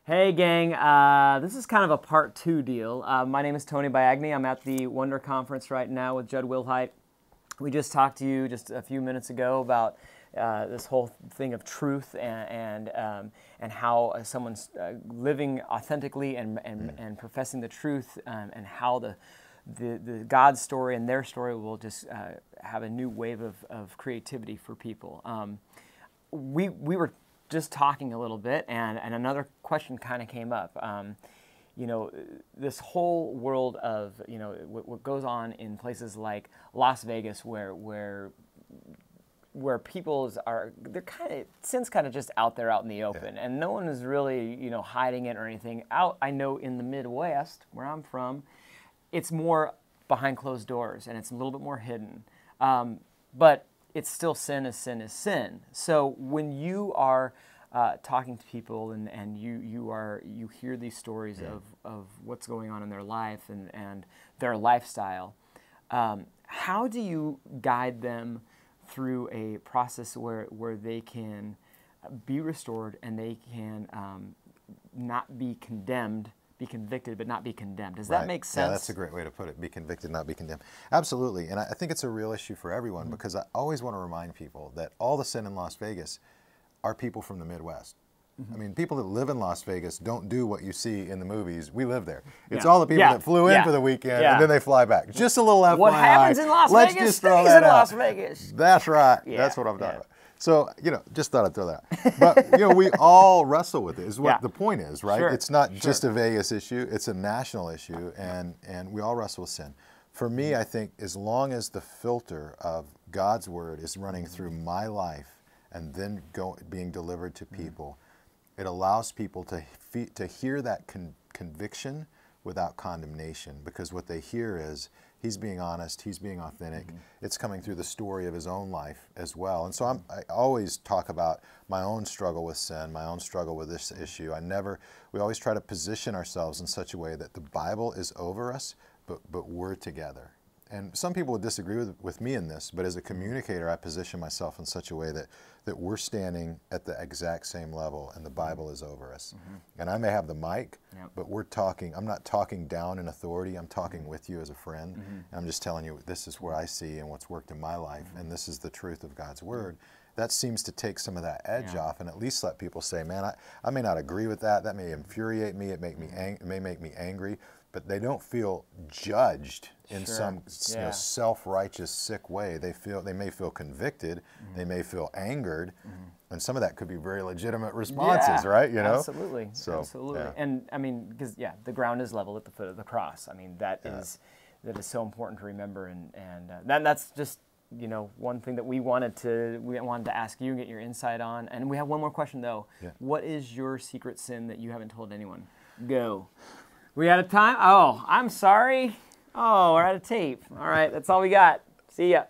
Hey gang, this is kind of a part 2 deal. My name is Tony Biagni. I'm at the Wonder Conference right now with Jud Wilhite. We just talked to you just a few minutes ago about this whole thing of truth and how someone's living authentically and professing the truth, and how the God's story and their story will just have a new wave of creativity for people. We were just talking a little bit, and another question kind of came up. You know, this whole world of, you know, what goes on in places like Las Vegas, where people's are, they're kind of, sin's kind of just out there out in the open, and no one is really, you know, hiding it or anything. I know in the Midwest, where I'm from, it's more behind closed doors, and it's a little bit more hidden. But it's still sin is sin is sin. So when you are talking to people and you hear these stories of what's going on in their life and their lifestyle, how do you guide them through a process where they can be restored and they can not be condemned, be convicted, but not be condemned? Does that make sense? Yeah, that's a great way to put it. Be convicted, not be condemned. Absolutely. And I think it's a real issue for everyone, because I always want to remind people that all the sin in Las Vegas are people from the Midwest. I mean, people that live in Las Vegas don't do what you see in the movies. We live there. It's all the people that flew in for the weekend and then they fly back. Just a little FYI. What happens in Las Let's Vegas just throw stays that in out. Las Vegas. That's right. That's what I'm talking about. So, you know, just thought I'd throw that out. But, you know, we all wrestle with it, is what the point is, right? It's not just a Vegas issue. It's a national issue, and we all wrestle with sin. For me, I think as long as the filter of God's Word is running through my life and then being delivered to people, it allows people to hear that conviction without condemnation, because what they hear is, he's being honest, he's being authentic. It's coming through the story of his own life as well. And so I always talk about my own struggle with sin, my own struggle with this issue. We always try to position ourselves in such a way that the Bible is over us, but we're together. And some people would disagree with me in this, but as a communicator, I position myself in such a way that we're standing at the exact same level and the Bible is over us. And I may have the mic, but we're talking, I'm not talking down in authority, I'm talking with you as a friend. And I'm just telling you, this is where I see and what's worked in my life, and this is the truth of God's Word. That seems to take some of that edge off and at least let people say, man, I may not agree with that, that may infuriate me, it may make me angry, but they don't feel judged in some you know, self-righteous, sick way. They may feel convicted, they may feel angered, and some of that could be very legitimate responses, right? You know, absolutely, absolutely. And I mean, because the ground is level at the foot of the cross. I mean, that is so important to remember, and that's just, you know, one thing that we wanted to ask you and get your insight on. And we have one more question though. What is your secret sin that you haven't told anyone? Go. We out of time? Oh, I'm sorry. Oh, we're out of tape. All right, that's all we got. See ya.